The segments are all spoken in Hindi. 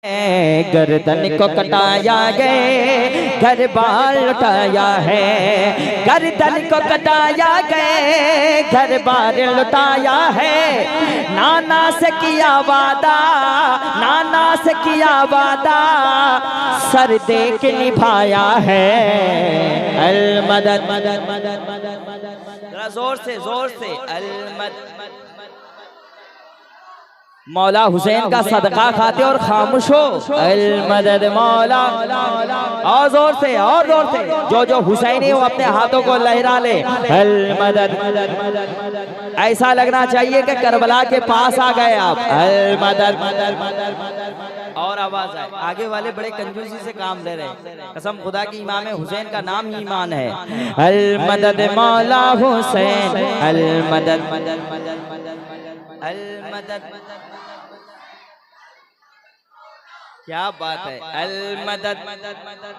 गर्दन को कटाया गए घर बार लुटाया है। गर्दन को कटाया गए घर बार लुटाया है। नाना से किया वादा, नाना से किया वादा, सर दे के निभाया है। अल मदद मदद मदद मदद मदद, जरा जोर से अल मदद। मौला हुसैन का सदका खाते और खामोश हो। अल मदद मौला, और जोर से जो हुसैनी हो अपने हाथों को लहरा ले। अल मदद मदद मदद, ऐसा लगना चाहिए कि करबला के पास आ गए आप। अल मदद मदद मदद, और आवाज आए। आगे वाले बड़े कंजूसी से काम ले रहे हैं। कसम खुदा की इमाम हुसैन का नाम ही ईमान है। अल मदद मौला हुसैन, अल मदद मदद मदद मदद, अल मदद। क्या बात है। अल मदद मदद मदद,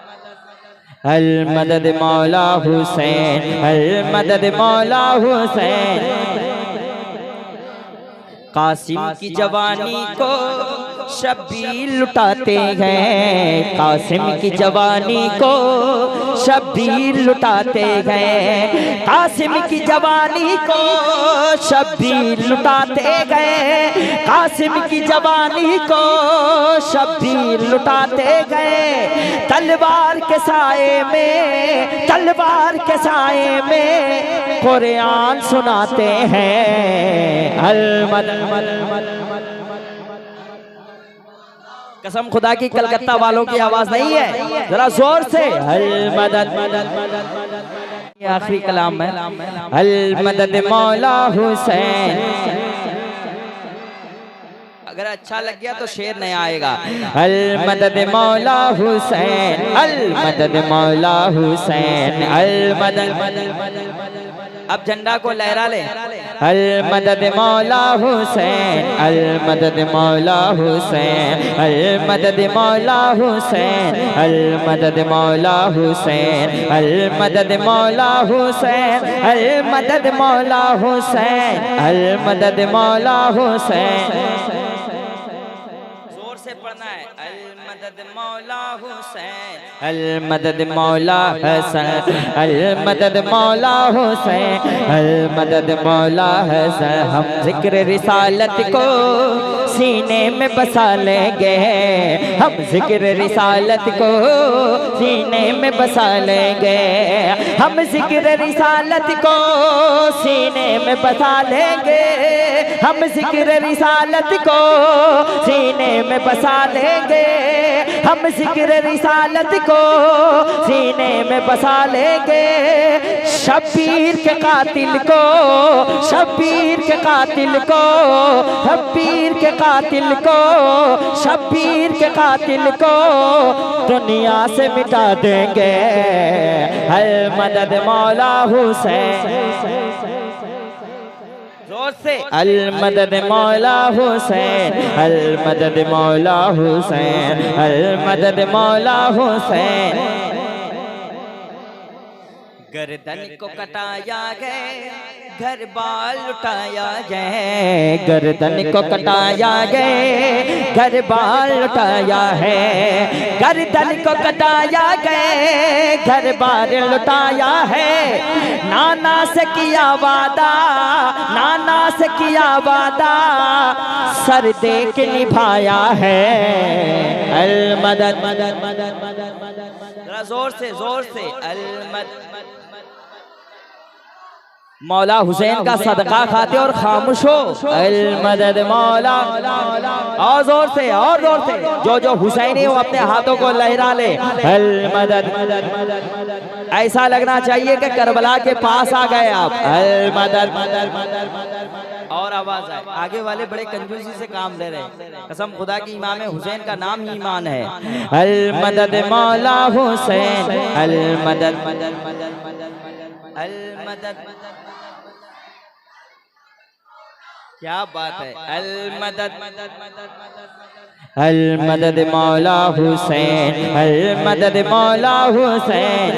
अल मदद मौला हुसैन, अल मदद मौला हुसैन। कासिम की जवानी को शब्बीर लुटाते हैं। कासिम की जवानी को शब्बीर लुटाते हैं। कासिम की जवानी को शब्बीर लुटाते गए। कासिम की जवानी को शब्बीर लुटाते गए। तलवार के साए में, तलवार के साए में कुरान सुनाते हैं। अल मदद मदद मदद, कसम खुदा की कलकत्ता वालों की आवाज नहीं है, जरा जोर से। अल मदद मदद मदद, ये आखिरी कलाम है। अल मदद मौला हुसैन। अगर अच्छा लग गया तो शेर नहीं आएगा। अल मदद मौला हुसैन, अल मदद मौला हुसैन, अल मदद मदद मदद। अब झंडा को लहरा ले। अल मदद मौला हुसैन, अल मदद मौला हुसैन, अल मदद मौला हुसैन, अल मदद मौला हुसैन, अल मदद मौला हुसैन, अल मदद मौला हुसैन, अल मदद मौला हुसैन। जोर से पढ़ना है। अल मदद मौला हुसैन, अल मदद मौला हसन, अल मदद मौला हुसैन, अल मदद मौला हसन। हम जिक्र रिसालत को सीने में बसा लेंगे। हम जिक्र रिसालत को सीने में बसा लेंगे। हम जिक्र रिसालत को सीने में बसा लेंगे। हम जिक्र रिसालत को सीने में बसा लेंगे। हम जिक्र रिसालत को सीने में बसा लेंगे। शब्बीर के कातिल को, शब्बीर के कातिल को, शब्बीर के कातिल को, शब्बीर के कातिल को दुनिया से मिटा देंगे। अल मदद मौला हुसैन, जोर से। अल मदद मौला हुसैन, अल मदद मौला हुसैन, अल मदद मौला हुसैन। गर्दन को कटाया गए घर बार लुटाया गए। गर्दन को कटाया गए घर बार लुटाया है। गर्दन को कटाया गए घर बार लुटाया है। नाना से किया वादा, नाना से किया वादा, सर दे के निभाया है। अल मदद मदद मदद मदद मदद, जोर से अल मदद। मौला हुसैन का सदका खाते और खामोश हो। अल मदद मौला, और जोर से जो हुसैनी हो अपने हाथों को लहरा ले। अल मदद मदद मदद, ऐसा लगना चाहिए कि करबला के पास आ गए आप। अल मदद मदद मदद, और आवाज आए। आगे वाले बड़े कंजूसी से काम ले रहे हैं। कसम खुदा की इमाम हुसैन का नाम ही ईमान है। अल मदद मौला हुसैन, अल मदद मदद मदद मदद, अल मदद। क्या बात है। अल मदद मदद मदद, अल मदद मौला हुसैन, अल मदद मौला हुसैन।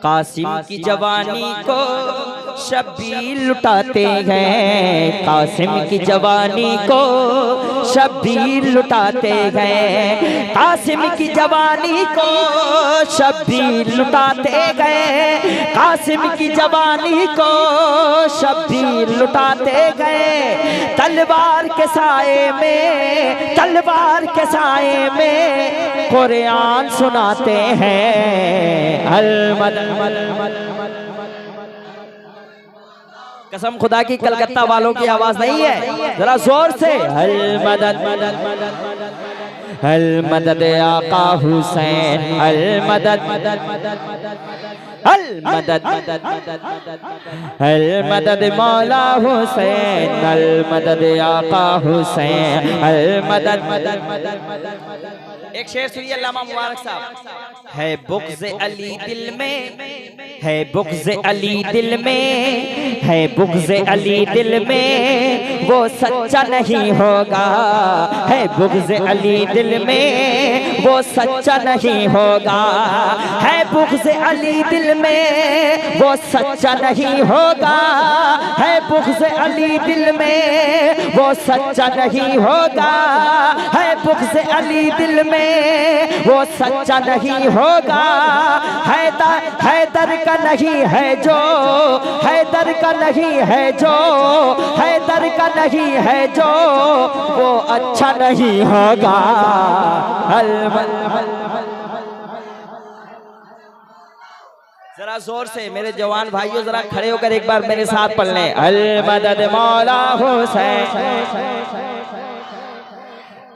कासिम की जवानी को शब्बीर लुटाते हैं, कासिम की जवानी को शब्बीर लुटाते गए, कासिम की जवानी को शब्बीर लुटाते गए, कासिम की जवानी को शब्बीर लुटाते गए। तलवार के साए में, तलवार के साए में कुरान सुनाते हैं। कसम खुदा की कलकत्ता वालों की आवाज नहीं है, जरा जोर से अल मदद अल मदद आका हुसैन, अल मदद अल मदद अल मदद मौला हुसैन, अल मदद आका हुसैन, अल मदद। एक शेर सुनिए अल्लामा मुबारक साहब। है बुग़्ज़ अली दिल में, है बुग़्ज़ अली दिल में, है बुग़्ज़ अली दिल में, वो सच्चा नहीं होगा। है बुग़्ज़ अली दिल में, वो सच्चा नहीं होगा। है बुग़्ज़ अली दिल में, वो सच्चा नहीं होगा। है बुग़्ज़ अली दिल में, वो सच्चा नहीं होगा। है बुग़्ज़ अली दिल में, वो सच्चा नहीं होगा। हैदर का नहीं है जो, हैदर का नहीं है जो, हैदर का नहीं है जो, वो अच्छा नहीं होगा। जरा जोर से मेरे जवान भाइयों जरा खड़े होकर एक बार मेरे साथ पढ़ लें। अल मदद मौला हुसैन,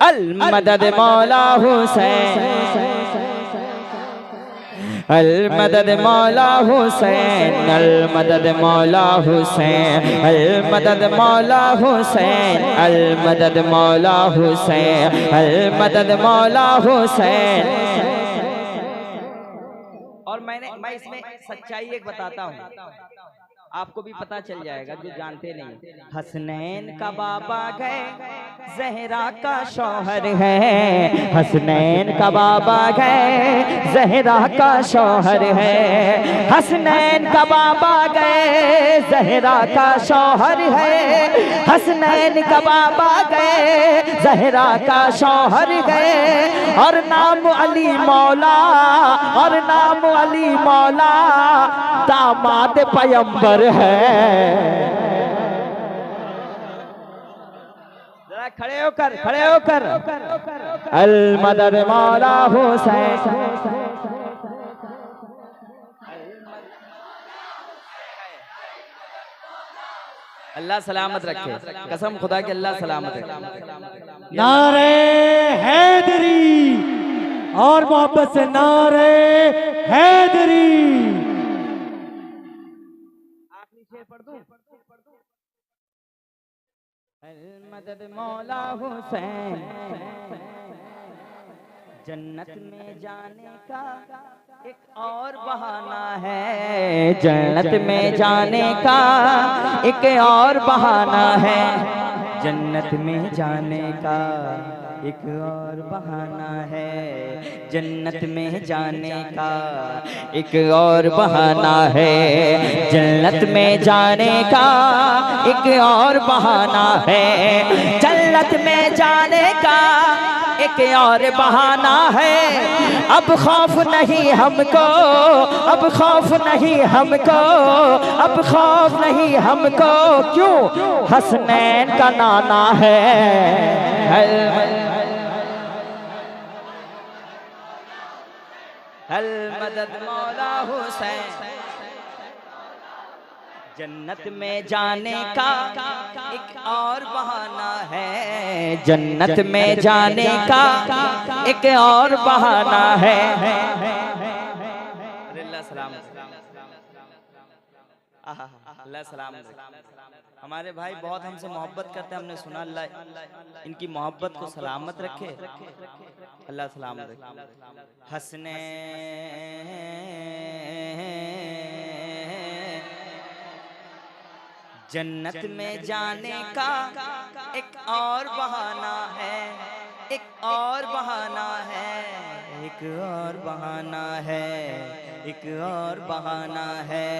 अल मदद मौला हुसैन, अल मदद मौला हुसैन, अल मदद मौला हुसैन, अल मदद मौला हुसैन, अल मदद मौला हुसैन, अल मदद मौला हुसैन। और मैं इसमें सच्चाई एक बताता हूँ, आपको भी पता चल जाएगा जो जानते नहीं। हसनैन का बाबा गए, ज़हरा का शौहर है। हसनैन का बाबा गए, ज़हरा का शौहर है। हसनैन का बाबा गए, ज़हरा का शौहर है। हसनैन का बाबा गए, ज़हरा का शौहर है। और नाम अली मौला, और नाम अली मौला दामाद पैगंबर है। जरा खड़े होकर, खड़े होकर अल मदद मौला हुसैन। अल्लाह सलामत रखे, कसम खुदा के अल्लाह सलामत रखे। नारे हैदरी और मोहब्बत से नारे हैदरी। मदद मौला हुसैन, जन्नत में जाने का एक और बहाना है। जन्नत में जाने का एक और बहाना है। जन्नत में जाने का एक और बहाना है। जन्नत में जाने का एक और बहाना है। जन्नत में जाने का एक और बहाना है। जन्नत में जाने का एक और बहाना है। अब खौफ नहीं हमको, अब खौफ नहीं हमको, अब खौफ नहीं हमको। क्यों? हसनैन का नाना है। अल मदद मौला हुसैन, जन्नत में जाने का एक और बहाना है। जन्नत में जाने का एक और बहाना है। अल्लाह सलाम, अल्लाह सलाम। हमारे भाई बहुत हमसे मोहब्बत करते हैं, हमने सुना। अल्लाह इनकी मोहब्बत को सलामत रखे, अल्लाह सलामत रखे। हसने जन्नत में जाने का एक और बहाना है। एक और बहाना है, एक और बहाना है। एक और बहाना है,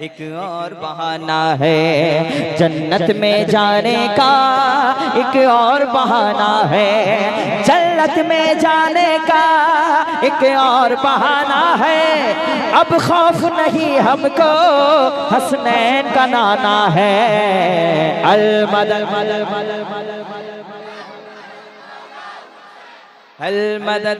एक और बहाना है जन्नत में जाने का, एक और बहाना है जन्नत में जाने का, एक और बहाना है। अब खौफ नहीं हमको, हसनैन का नाना है। अल मदद अल मदद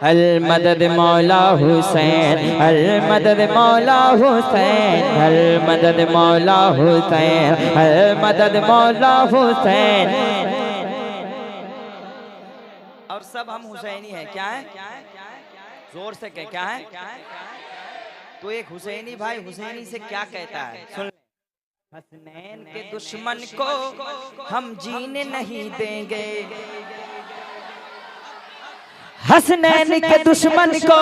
अल मदद मौला हुसैन, अल मदद मौला हुसैन, अल मदद मौला हुसैन, अल मदद मौला हुसैन। और सब हम हुसैनी हैं। क्या है? जोर से कह, क्या है? तो एक हुसैनी भाई हुसैनी से क्या कहता है, सुन। हसनैन के दुश्मन को हम जीने नहीं देंगे, हसनैन के दुश्मन को।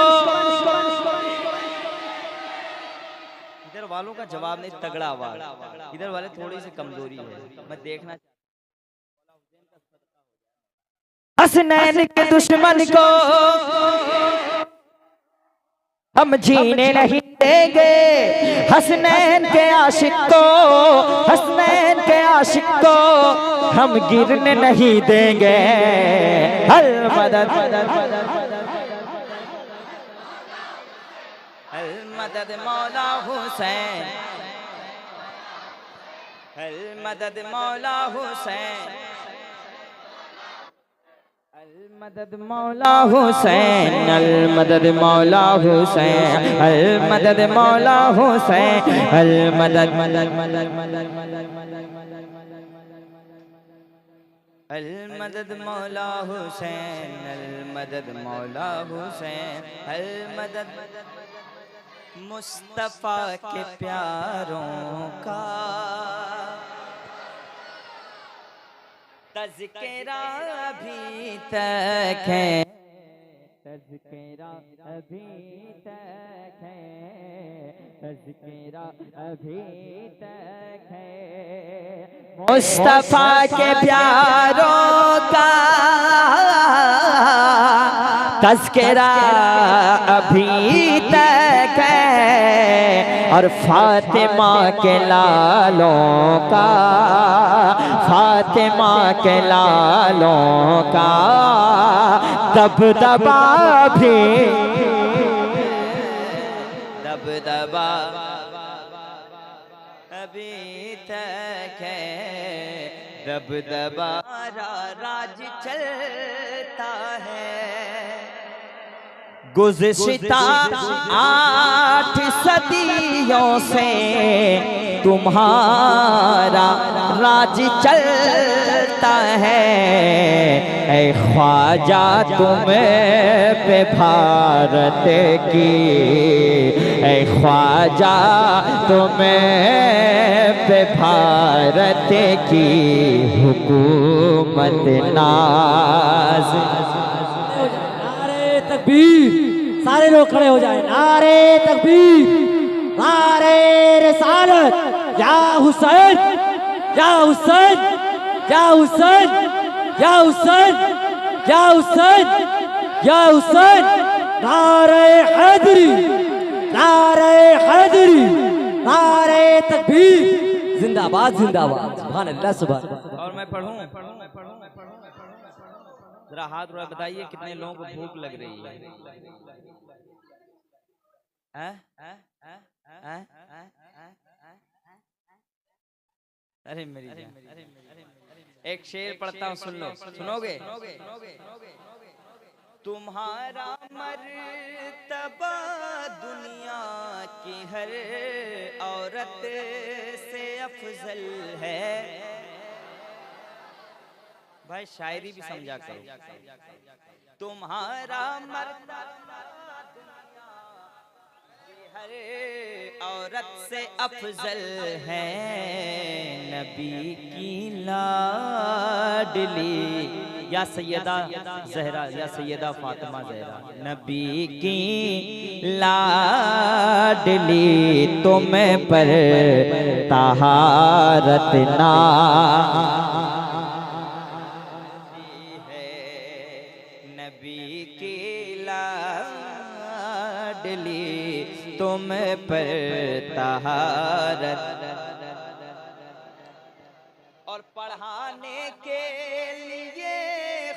इधर वालों का जवाब नहीं, तगड़ा आवाज। इधर वाले थोड़ी सी कमजोरी है, मैं देखना। हसनैन के दुश्मन को हम जीने नहीं देंगे, हसनैन के आशिक को, हसनैन के आशिक को हम गिरने नहीं देंगे। अल मदद अल मदद मौला हुसैन, अल मदद मौला हुसैन, अल मदद मौला हुसैन, अल मदद मौला हुसैन, अल मदद मौला हुसैन, अल मदद मदद मदद मदद अल मदद मौला हुसैन, अल मदद मौला हुसैन, अल मदद मुस्तफा के प्यारों का तज़किरा अभी तक है, तज़किरा अभी तक है, तज़किरा अभी तक है। मुस्तफा के प्यारों का तज़किरा अभी तक है, और फातिमा के लालों का, फातिमा के लालों का दबदबा भी, दबदबा अभी तक है, दबदबा राज चलता है। गुज़िश्ता 8 सदियों से तुम्हारा राज चलता है, ऐ ख्वाजा तुम पे भारत की, ऐ ख्वाजा तुम पे भारत की हुकूमत नाज। नारे तकबीर, सारे लोग खड़े हो जाए। नारे तकबीर, नारे रिसालत, या हुसैन, या हुसैन, या हुसैन, या हुसैन, या हुसैन, या हुसैन। नारे हैदरी, नारे हैदरी, नारे तकबीर, जिंदाबाद जिंदाबाद, सुभान अल्लाह सुभान। और मैं पढ़ूं, जरा हाथ उड़ा बताइए कितने लोगों को भूख लग रही है? अरे मेरी जान, एक शेर पढ़ता हूँ, सुन लो, सुनोगे? तुम्हारा मर्तबा दुनिया की हर औरत से अफजल है। भाई शायरी भी समझा करो। तुम्हारा मर्तबा दुनिया की हर औरत से अफजल है, नबी की लाडली या सैयदा ज़हरा, या सैयदा फातिमा ज़हरा, नबी की लाडली तुम पर तहारत ना ली तुम पर तहारत, और पढ़ाने के लिए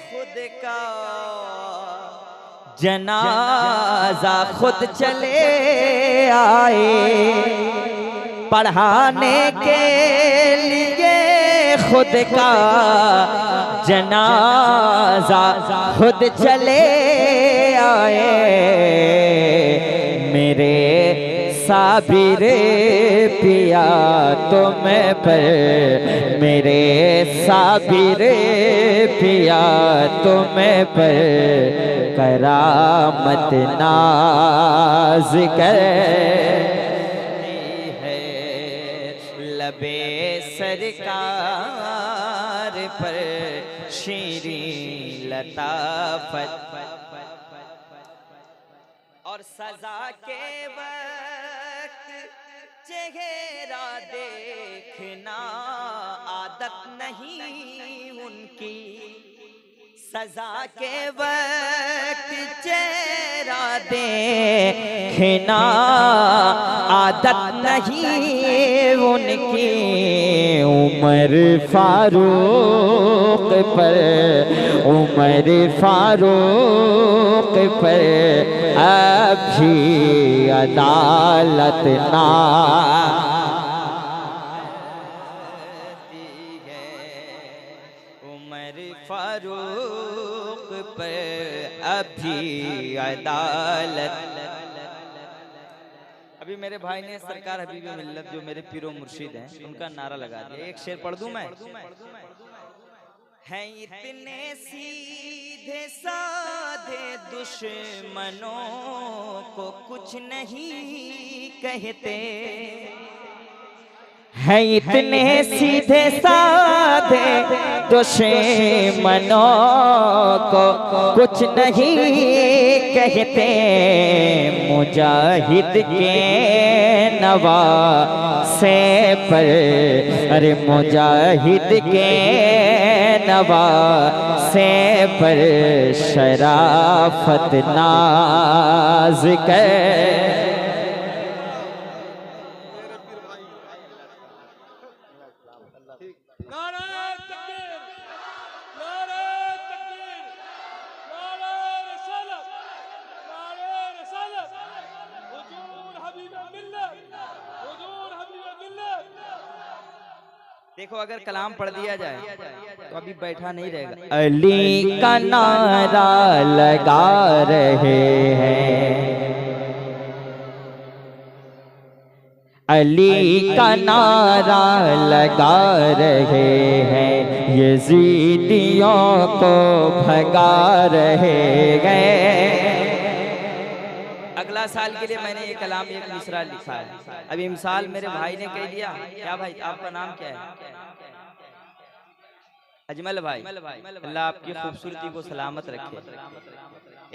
खुद का जनाजा खुद चले आए, पढ़ाने के लिए खुद का जनाजा खुद चले आए। मेरे साबिर पिया तुम पर, मेरे साबिर पिया तुम पर करामत नाज करती है। लबे सरकार पर शीरीं लताफत, और सजा के वक्त चेहरा देखना आदत नहीं उनकी, सजा के वक्त चेहरा देखना आदत नहीं उनकी। उमर फारूक पर, उमर फारूक पर अभी अदालत ना उमर फारूक पर अभी अदालत। अभी मेरे भाई ने सरकार हबीब मिल्लत जो मेरे पीरो मुर्शिद हैं उनका नारा लगा दिया। एक शेर पढ़ दूं मैं। हैं इतने सीधे साधे दुश्मनों को कुछ नहीं कहते, हैं इतने सीधे साधे दुश्मनों को कुछ नहीं कहते। मुजाहिद के नवासे पर, अरे मुजाहिद के नवासे पर शराफत नाज कर। देखो अगर कलाम पढ़ दिया जाए तो अभी बैठा नहीं रहेगा। अली का नारा लगा रहे हैं, अली का नारा लगा रहे हैं, यजीदियों को भगा रहे हैं। अगला साल के लिए मैंने ये कलाम एक मिसरा लिखा है। अभी इमसाल मेरे भाई ने कह दिया। क्या भाई आपका नाम क्या है? अजमल भाई। अल्लाह आपकी खूबसूरती को सलामत रखे।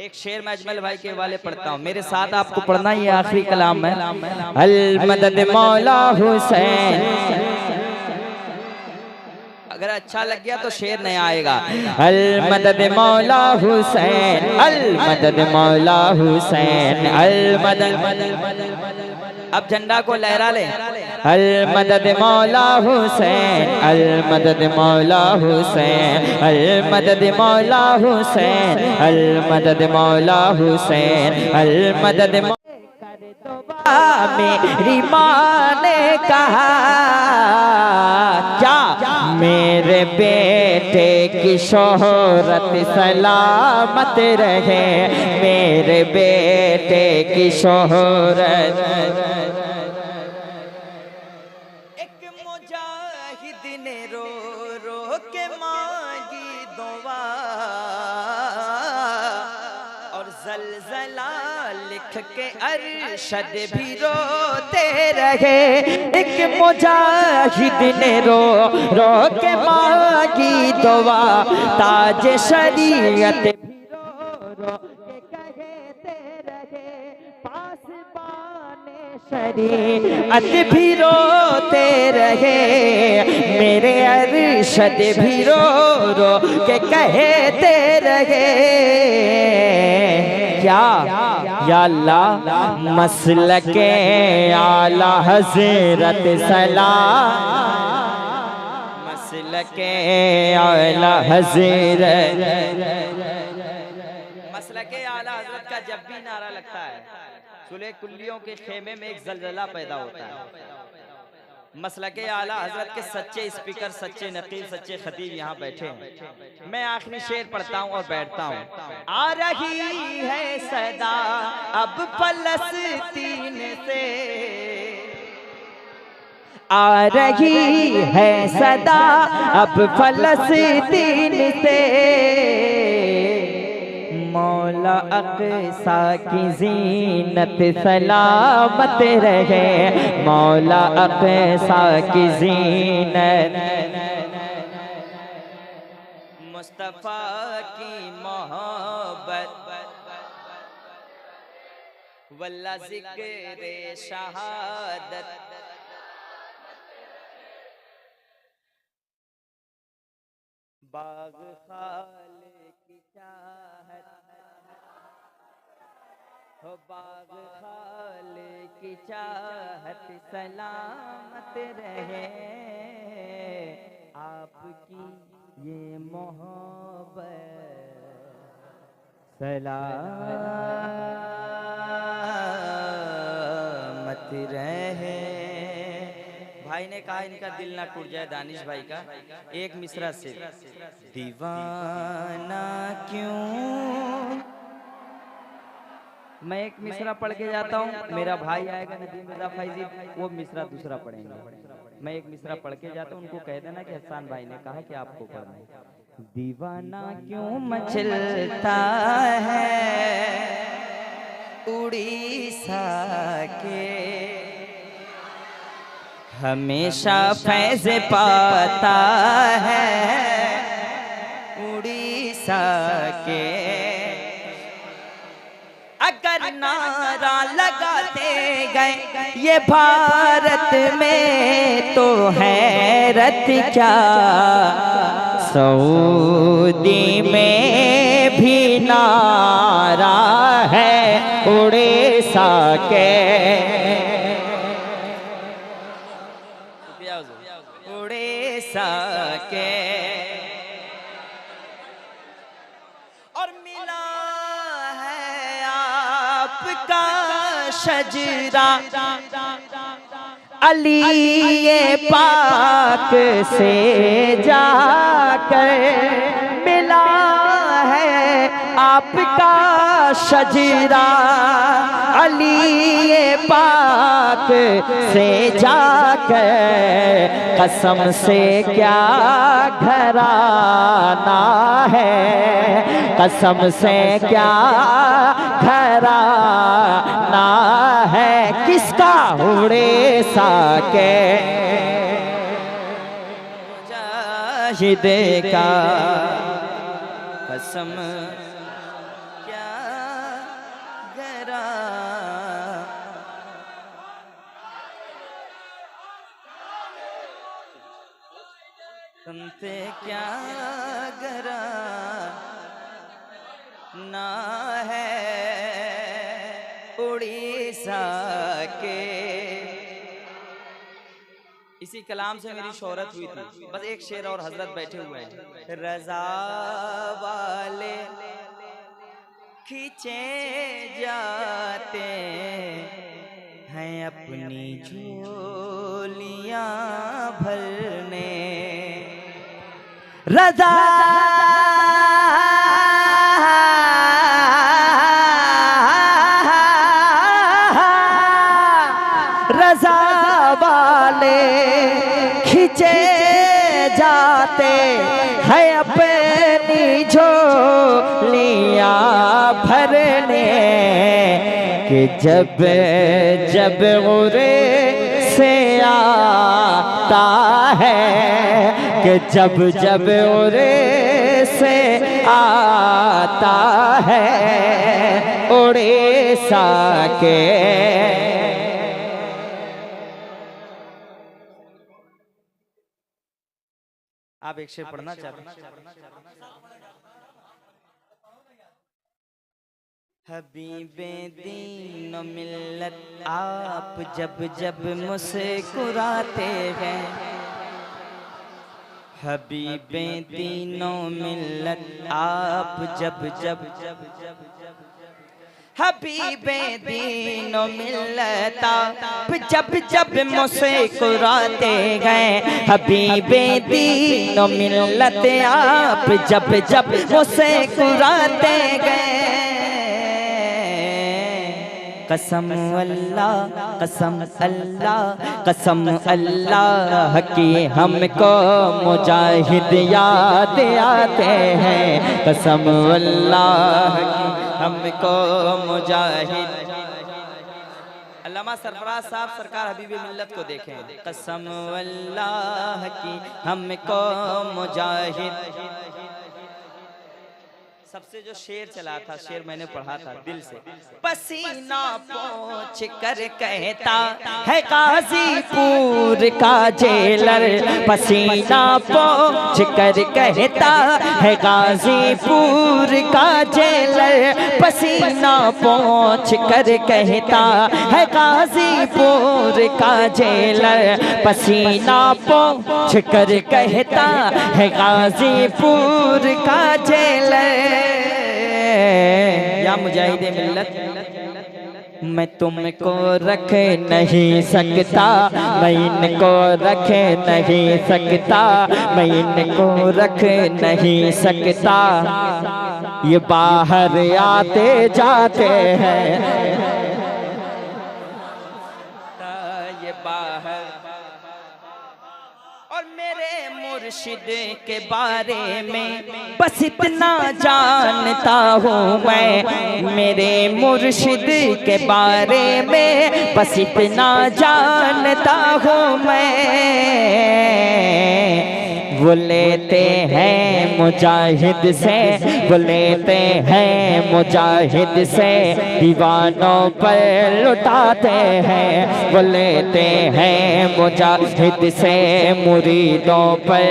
एक शेर मैं अजमल भाई के हवाले पढ़ता हूँ, मेरे साथ आपको पढ़ना ही आखिरी कलाम है। अल मदद मौला हुसैन। अगर अच्छा लग गया तो शेर नहीं आएगा। अल मदद मौला हुसैन, अल मदद मौला हुसैन, अल मदद। अब झंडा को लहरा ले। अल मदद मौला हुसैन, अल मदद मौला हुसैन, अल मदद मौला हुसैन, अल मदद मौला हुसैन, अल मदद। मेरी माँ ने कहा क्या मेरे बेटे की शोहरत सलामत रहे, मेरे बेटे की शोहरत। एक मुजाहिद ने रो रो के मांगी दुआ, और जलजला लिख के अरशद भी रोते रहे। एक मुजाहिद ने रो रो के मांगी दुआ, ताज शरीयत भी रो रो के कहते रहे। पासबाने शरीयत भी रोते रहे, मेरे अरशद भी रो रो के कहते रहे। क्या या अल्लाह मसलके आला हजरत सलाम, मसलके आला हजरत। मसलके आला हजरत का जब भी नारा लगता है सुलह कुल्लियों के खेमे में एक जलजला पैदा होता है। मसलके आला हजरत के सच्चे स्पीकर, सच्चे नकील, सच्चे खतीब यहाँ बैठे हैं। मैं आखिरी शेर पढ़ता हूँ और बैठता हूँ। आ रही है सदा अब फलस्तीन से, आ रही है सदा अब फलस्तीन से, मौला अक़सा की ज़ीनत सलामत रहे, मौला अक़सा की ज़ीनत। मुस्तफ़ा की मोहब्बत वल्ला ज़िक्र शहादत, बाग़ खाले की चाहत, हो बाग़ खाले की चाहत सलामत रहे, आपकी ये मोहब्बत सलामत रहे। भाई ने कहा इनका दिल ना टूट जाए, दानिश भाई का एक मिसरा से। दीवाना क्यों, मैं एक मिसरा पढ़ के जाता हूँ, मेरा भाई आएगा नदीम रज़ा फैज़ी, वो मिसरा दूसरा पढ़ेंगे। मैं एक मिसरा पढ़ के जाता हूँ, उनको कह देना कि हसन भाई ने कहा कि आपको पढ़ना है। दीवाना क्यों मचलता है उड़ीसा के, हमेशा फैज़ पाता है उड़ीसा के। अगर नारा लगाते गए ये भारत में तो हैरत क्या, सऊदी में भी नारा है उड़ीसा के, उड़ीसा के। और मिला है आपका शजरा अली ये पाक से जाकर, मिला है आपका शजरा अली ये पाक से जाकर, कसम से क्या घराना है, कसम से क्या घराना है, किसका उड़ीसा के मुजाहिद का, कसम क्या घरा। तुमसे क्या घरा ना है उड़ीसा के। इसी कलाम से मेरी शोहरत हुई थी। बस एक शेर और हजरत बैठे हुए हैं। रजा वाले खींचे जाते हैं अपनी झोलियां भरने, रजा रजा वाले खींचे जाते हैं अपनी झोलियां भरने, कि जब जब उरे से आता है, कि जब जब उरे से आता है उड़ीसा के। आप एक शेर पढ़ना चाहते हैं? हबीबे दीन मिल्लत आप जब जब मुस्कुराते हैं, हबीबे दीनो मिल्लत आप जब जब हबीबे दीनो मिल्लत आप जब जब मुस्कुराते गए, हबीबे दीनो मिल्लत आप जब जब मुस्कुराते गए। कसम अल्लाह कसम अल्लाह कसम अल्लाह की हमको मुजाहिद याद आते हैं, कसम अल्लाह की हमको मुजाहिद। अल्लामा सरफराज साहब सरकार हबीबे मिल्लत को देखें, कसम अल्लाह की हमको मुजाहिद। सबसे जो शेर चला था, शेर मैंने पढ़ा था दिल से। पसीना पोंछ कर कहता है गाजीपुर का जेलर, पसीना पोंछ कर कहता है गाजीपुर का जेलर, पसीना पोंछ कर कहता है गाजीपुर का जेलर, पसीना पोंछ कर कहता है गाजीपुर का जेलर। या मुजाहिदे मिल्लत, मैं तुमको रख नहीं सकता, मैं इनको रख नहीं सकता, मैं इनको रख नहीं सकता, ये बाहर आते जाते हैं, ये बाहर। और मेरे मुर्शिद के बारे में बस इतना जानता हूँ मैं, मेरे मुर्शिद के बारे में बस इतना जानता हूँ मैं। वो लेते हैं मुजाहिद से, वो लेते हैं मुजाहिद से, दीवानों पर लुटाते हैं, वो लेते हैं मुजाहिद से, मुरीदों पर।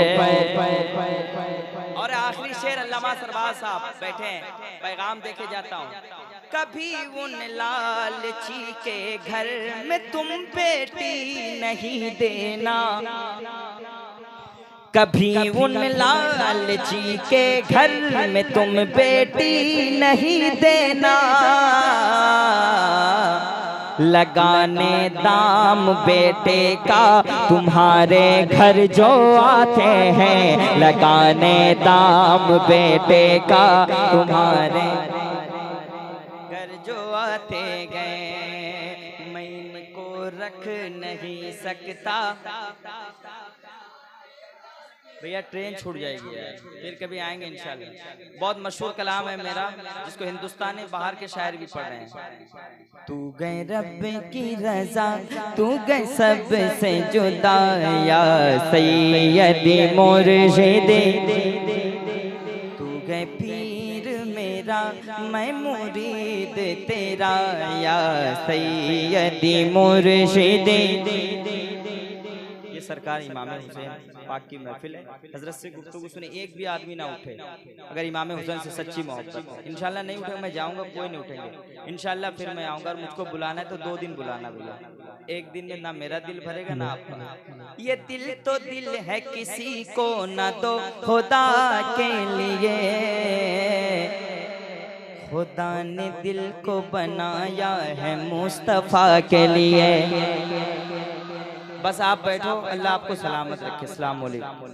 और आखिरी शेर अल्लामा सरफराज साहब बैठे हैं, पैगाम देके जाता हूँ। कभी उन लालची के घर में तुम बेटी नहीं देना, कभी उन लालची के घर में तुम बेटी नहीं देना, लगाने दाम बेटे का तुम्हारे घर जो आते हैं, लगाने दाम बेटे का तुम्हारे घर जो आते गए, मैं इनको रख नहीं सकता। भैया ट्रेन छूट जाएगी यार, फिर कभी आएंगे इंशाल्लाह। बहुत मशहूर कलाम है मेरा, जिसको हिंदुस्तानी बाहर के शायर भी पढ़ रहे हैं। तू गए रब की रजा, तू गए सबसे जुदा, या सैयदी मुर्शिदे, तू गए पीर मेरा मैं मुरीद तेरा, या सैयदी मुर्शिदे। सरकार इमाम हुसैन पाक की महफिल है, हजरत से गुफ्तगू सुने, एक भी आदमी ना उठे अगर इमाम हुसैन से सच्ची मोहब्बत। इंशाल्लाह नहीं उठेगा, मैं जाऊंगा, कोई नहीं उठेंगे इंशाल्लाह। फिर मैं आऊंगा, और मुझको बुलाना है तो 2 दिन बुलाना भैया, एक दिन में ना मेरा दिल भरेगा ना आपका। ये दिल तो दिल है किसी को ना दो खुदा के लिए, खुदा ने दिल को बनाया है मुस्तफा के लिए। बस आप बैठो, अल्लाह आपको सलामत रखे। अस्सलाम वालेकुम।